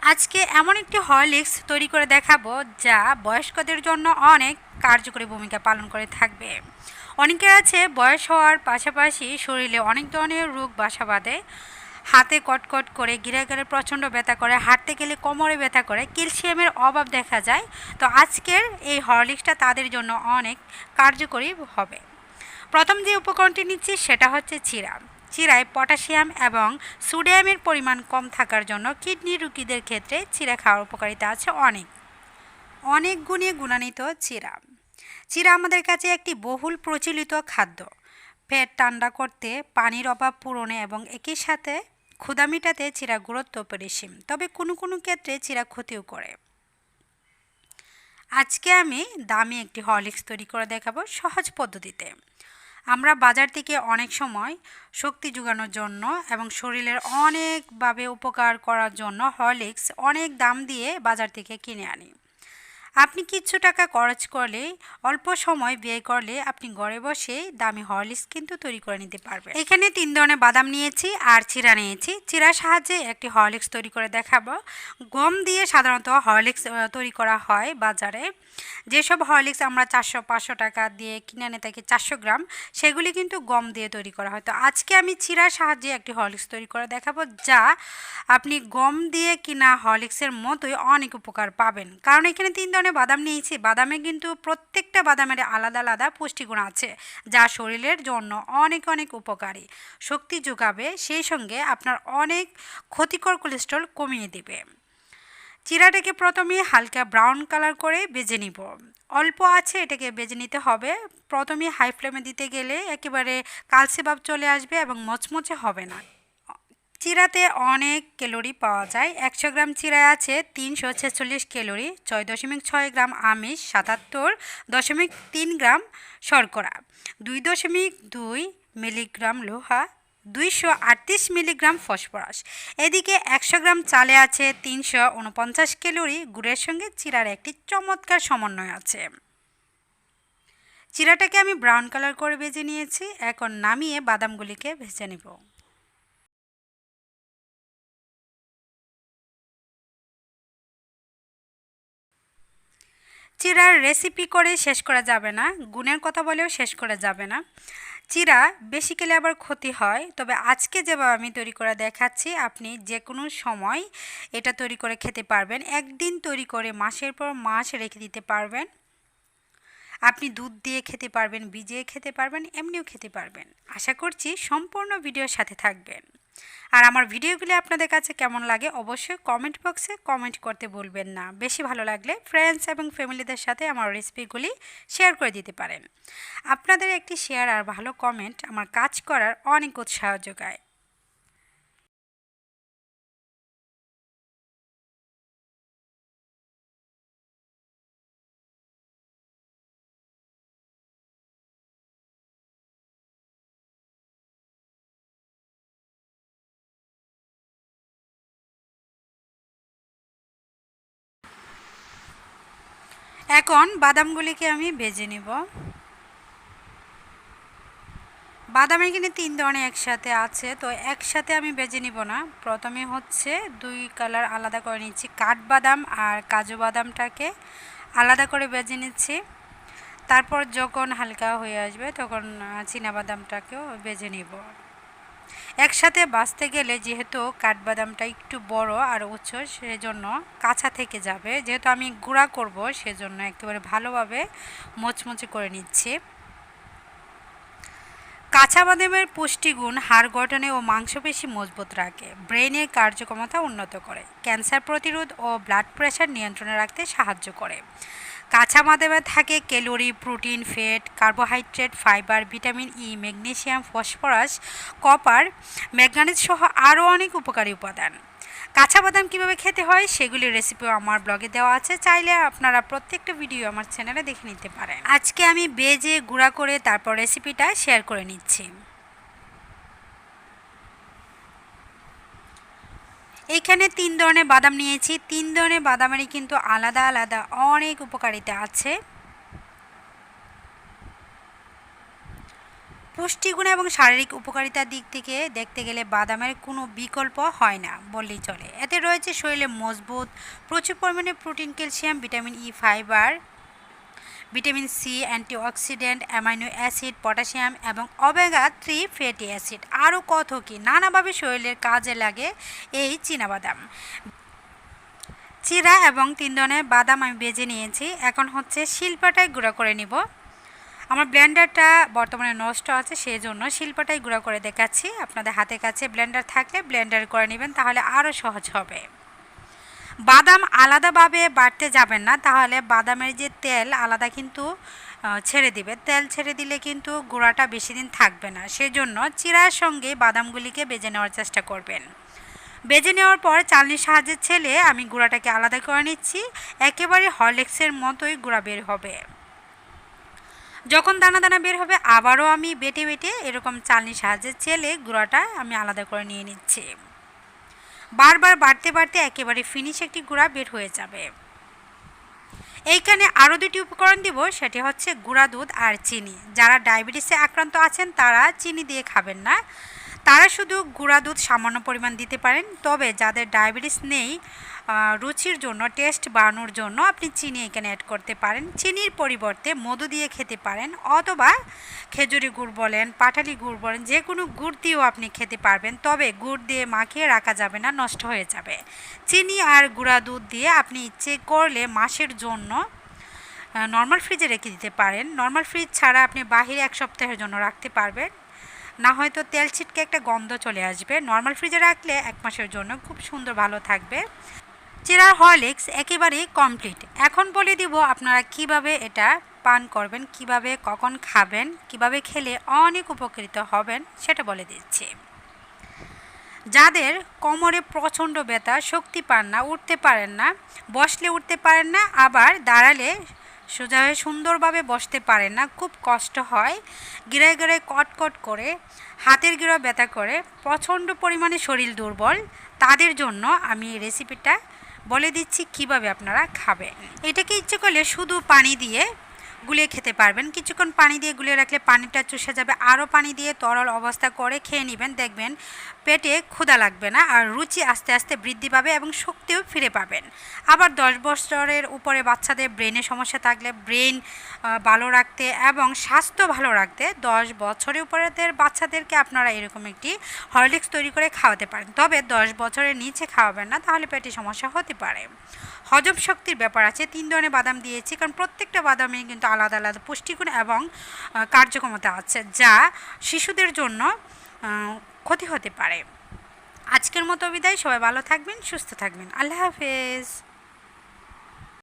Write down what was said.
আজকে এমন একটি হরলিক্স তৈরি করে দেখাবো যা বয়স্কদের জন্য অনেক কার্যকরী ভূমিকা পালন করে থাকবে। অনেকের আছে বয়স হওয়ার পাশাপাশি শরীরে অনেক ধরনের রোগ বাসা বাঁধে। হাতে কটকট করে, গিরাগিরে প্রচণ্ড ব্যথা করে, হাঁটতে গেলে কোমরে ব্যথা করে, ক্যালসিয়ামের অভাব দেখা যায়। তো আজকের এই হরলিক্সটা তাদের জন্য অনেক কার্যকরী হবে। প্রথম যে উপকরণটি নিচ্ছি সেটা হচ্ছে চিরা। চিরায় পটাশিয়াম এবং সোডিয়ামের পরিমাণ কম থাকার জন্য কিডনি রোগীদের ক্ষেত্রে চিরা খাওয়ার উপকারিতা আছে অনেক। অনেক গুণে গুণান্বিত চিরা। চিরা আমাদের কাছে একটি বহুল প্রচলিত খাদ্য। পেট ঠান্ডা করতে, পানির অভাব পূরণে এবং একই সাথে ক্ষুধা মেটাতে চিরা গুরুত্ব অপরিসীম। তবে কোনো কোনো ক্ষেত্রে চিরা ক্ষতিও করে। আজকে আমি দামি একটি হরলিক্স তৈরি করে দেখাবো সহজ পদ্ধতিতে। আমরা বাজার থেকে অনেক সময় শক্তি যোগানোর জন্য এবং শরীরের অনেকভাবে উপকার করার জন্য হরলিক্স অনেক দাম দিয়ে বাজার থেকে কিনে আনি। আপনি কিছু টাকা খরচ করলে, অল্প সময় ব্যয় করলে আপনি ঘরে বসে দামি হরলিক্স কিন্তু তৈরি করে নিতে পারবেন। এখানে 3 ধরনের বাদাম নিয়েছি আর চিরা নিয়েছি। চিরার সাহায্যে একটি হরলিক্স তৈরি করে দেখাবো। গম দিয়ে সাধারণত হরলিক্স তৈরি করা হয় বাজারে। যেসব হরলিক্স আমরা 400-500 টাকা দিয়ে কিনে এনে থাকি 400 গ্রাম, সেগুলি কিন্তু গম দিয়ে তৈরি করা হয়। তো আজকে আমি চিরার সাহায্যে একটি হরলিক্স তৈরি করে দেখাবো যা আপনি গম দিয়ে কিনা হরলিক্সের মতোই অনেক উপকার পাবেন। কারণ এখানে 3 ধরনের বাদাম নিয়েছি। বাদামে কিন্তু প্রত্যেকটা বাদামের আলাদা আলাদা পুষ্টিগুণ আছে যা শরীরের জন্য অনেক অনেক উপকারী। শক্তি যোগাবে, সেই সঙ্গে আপনার অনেক ক্ষতিকর কোলেস্ট্রল কমিয়ে দিবে। চিরাটাকে প্রথমে হালকা ব্রাউন কালার করে ভেজে নিব। অল্প আছে এটাকে ভেজে নিতে হবে। প্রথমে হাই ফ্লেমে দিতে গেলে একেবারে কালচে ভাব চলে আসবে এবং মচমচে হবে না। চিরাতে অনেক ক্যালোরি পাওয়া যায়। 100 গ্রাম চিরায় আছে 346 ক্যালোরি, 6.6 গ্রাম আমিষ, 77.3 গ্রাম শর্করা, 2.2 মিলিগ্রাম লোহা, 238 মিলিগ্রাম ফসফরাস। এদিকে 100 গ্রাম চালে আছে 349 ক্যালোরি। গুড়ের সঙ্গে চিরার একটি চমৎকার সমন্বয় আছে। চিরাটাকে আমি ব্রাউন কালার করে ভেজে নিয়েছি। এখন নামিয়ে বাদামগুলিকে ভেজে নেব। চিরার রেসিপি করে শেষ করা যাবে না, গুণের কথা বলেও শেষ করা যাবে না। চিরা বেশি খেলে আবার ক্ষতি হয়। তবে আজকে যেভাবে আমি তৈরি করে দেখাচ্ছি, আপনি যে কোনো সময় এটা তৈরি করে খেতে পারবেন। একদিন তৈরি করে মাসের পর মাস রেখে দিতে পারবেন। আপনি দুধ দিয়ে খেতে পারবেন, ভিজিয়ে খেতে পারবেন, এমনিও খেতে পারবেন। আশা করছি সম্পূর্ণ ভিডিওর সাথে থাকবেন। আর আমার ভিডিওগুলি আপনাদের কাছে কেমন লাগে অবশ্যই কমেন্ট বক্সে কমেন্ট করতে ভুলবেন না। বেশি ভালো লাগলে ফ্রেন্ডস এবং ফ্যামিলিদের সাথে আমার রেসিপিগুলি শেয়ার করে দিতে পারেন। আপনাদের একটি শেয়ার আর ভালো কমেন্ট আমার কাজ করার অনেক উৎসাহ যোগায়। এখন বাদামগুলিকে আমি ভেজে নিব। বাদাম এখানে 3 ধরনের একসাথে আছে, তো একসাথে আমি ভেজে নিব না। প্রথমে হচ্ছে 2 কালার আলাদা করে নিচ্ছি। কাঠবাদাম আর কাজু বাদামটাকে আলাদা করে ভেজে নিচ্ছি। তারপর যখন হালকা হয়ে আসবে তখন চীনাবাদামটাকেও ভেজে নিব। একসাথে ভাজতে গেলে যেহেতু কাঠবাদামটা একটু বড় আর উচ্চ, সেজন্য কাঁচা থেকে যাবে। যেহেতু আমি গুঁড়া করব সেজন্য একেবারে ভালোভাবে মোচমোচে করে নিচ্ছি। কাঁচা বাদামের পুষ্টিগুণ হাড় গঠনে ও মাংসপেশি মজবুত রাখে, ব্রেনের কার্যক্ষমতা উন্নত করে, ক্যান্সার প্রতিরোধ ও ব্লাড প্রেশার নিয়ন্ত্রণে রাখতে সাহায্য করে। কাঁচা বাদামে থাকে calorie, protein, fat, carbohydrate, fibre, vitamin E, magnesium, phosphorus, copper, manganese সহ আরও অনেক উপকারী উপাদান। কাঁচা বাদাম কীভাবে খেতে হয় সেগুলির রেসিপিও আমার ব্লগে দেওয়া আছে, চাইলে আপনারা প্রত্যেকটা ভিডিও আমার চ্যানেলে দেখে নিতে পারেন। আজকে আমি ভেজে গুঁড়া করে তারপর রেসিপিটা শেয়ার করে নিচ্ছি। এখানে 3 ধরনের বাদাম নিয়েছি। 3 ধরনের বাদামেরই কিন্তু আলাদা আলাদা অনেক উপকারিতা আছে। পুষ্টিগুণ এবং শারীরিক উপকারিতার দিক থেকে দেখতে গেলে বাদামের কোনো বিকল্প হয় না বললেই চলে। এতে রয়েছে শরীরে মজবুত, প্রচুর পরিমাণে protein, calcium, vitamin E, fibre, vitamin C, antioxidant, amino acid, potassium এবং ওমেগা 3 ফ্যাটি অ্যাসিড, আরও কত কি নানাভাবে শরীরের কাজে লাগে এই চীনাবাদাম। চিরা এবং 3 ধরনের বাদাম আমি ভেজে নিয়েছি। এখন হচ্ছে শিলপাটায় গুঁড়া করে নিব। আমার ব্লেন্ডারটা বর্তমানে নষ্ট আছে, সেই জন্য শিলপাটায় গুঁড়া করে দেখাচ্ছি। আপনাদের হাতের কাছে ব্লেন্ডার থাকলে ব্লেন্ডার করে নেবেন, তাহলে আরও সহজ হবে। বাদাম আলাদাভাবে বাটতে যাবেন না, তাহলে বাদামের যে তেল আলাদা কিন্তু ছেড়ে দিবে। তেল ছেড়ে দিলে কিন্তু গুঁড়াটা বেশি দিন থাকবে না, সেজন্য চিরার সঙ্গে বাদামগুলিকে বেজে নেওয়ার চেষ্টা করবেন। বেজে নেওয়ার পর চালনির সাহায্যে ছেলে আমি গুঁড়াটাকে আলাদা করে নিচ্ছি। একেবারে হরলিক্সের মতোই গুঁড়া বের হবে। যখন দানা দানা বের হবে আবারও আমি বেটে বেটে এরকম চালনির সাহায্যে ছেলে গুঁড়াটা আমি আলাদা করে নিয়ে নিচ্ছি। বারবার বাড়তে বাড়তে একেবারে ফিনিশ একটি গুঁড়া বের হয়ে যাবে। এইখানে আরও দুটি উপকরণ দিব, সেটি হচ্ছে গুঁড়া দুধ আর চিনি। যারা ডায়াবেটিসে আক্রান্ত আছেন তারা চিনি দিয়ে খাবেন না, তারা শুধু গুঁড়া দুধ সামান্য পরিমাণ দিতে পারেন। তবে যাদের ডায়াবেটিস নেই, রুচির জন্য, টেস্ট বাড়ানোর জন্য আপনি চিনি এখানে অ্যাড করতে পারেন। চিনির পরিবর্তে মধু দিয়ে খেতে পারেন, অথবা খেজুরি গুড় বলেন, পাটালি গুড় বলেন, যে কোনো গুড় দিয়েও আপনি খেতে পারবেন। তবে গুড় দিয়ে মাখিয়ে রাখা যাবে না, নষ্ট হয়ে যাবে। চিনি আর গুঁড়া দুধ দিয়ে আপনি ইচ্ছে করলে মাসের জন্য নর্মাল ফ্রিজে রেখে দিতে পারেন। নর্মাল ফ্রিজ ছাড়া আপনি বাহিরে 1 সপ্তাহের জন্য রাখতে পারবেন, না হয়তো তেল ছিটকে একটা গন্ধ চলে আসবে। নর্মাল ফ্রিজে রাখলে 1 মাসের জন্য খুব সুন্দর ভালো থাকবে। চিরার হরলিক্স একেবারেই কমপ্লিট। এখন বলে দিব আপনারা কিভাবে এটা পান করবেন, কিভাবে কখন খাবেন, কিভাবে খেলে অনেক উপকৃত হবেন সেটা বলে দিচ্ছি। যাদের কোমরে প্রচণ্ড ব্যথা, শক্তি পান না, উঠতে পারেন না, বসলে উঠতে পারেন না, আবার দাঁড়ালে সোজা হয়ে সুন্দরভাবে বসতে পারেন না, খুব কষ্ট হয়, গিরায় গিরায় কটকট করে, হাতের গিরা ব্যথা করে, প্রচণ্ড পরিমাণে শরীর দুর্বল, তাদের জন্য আমি এই রেসিপিটা বলে দিচ্ছি কিভাবে আপনারা খাবেন। এটাকে ইচ্ছে করলে শুধু পানি দিয়ে গুলিয়ে খেতে পারবেন। কিছুক্ষণ পানি দিয়ে গুলিয়ে রাখলে পানিটা চুষে যাবে, আরও পানি দিয়ে তরল অবস্থা করে খেয়ে নেবেন, দেখবেন পেটে ক্ষুধা লাগবে না, আর রুচি আস্তে আস্তে বৃদ্ধি পাবে এবং শক্তিও ফিরে পাবেন। আবার 10 বছরের উপরে বাচ্চাদের ব্রেনে সমস্যা থাকলে ব্রেন ভালো রাখতে এবং স্বাস্থ্য ভালো রাখতে 10 বছরের উপরের বাচ্চাদেরকে আপনারা এরকম একটি হরলিক্স তৈরি করে খাওয়াতে পারেন। তবে 10 বছরের নিচে খাওয়াবেন না, তাহলে পেটে সমস্যা হতে পারে। হজম শক্তির ব্যাপার আছে। 3 ধরনের বাদাম দিয়েছি, কারণ প্রত্যেকটা বাদামে কিন্তু আলাদা আলাদা পুষ্টিগুণ এবং কার্যক্ষমতা আছে, যা শিশুদের জন্য ক্ষতি হতে পারে। আজকের মতো বিদায়। সবাই ভালো থাকবেন, সুস্থ থাকবেন। আল্লাহ হাফেজ।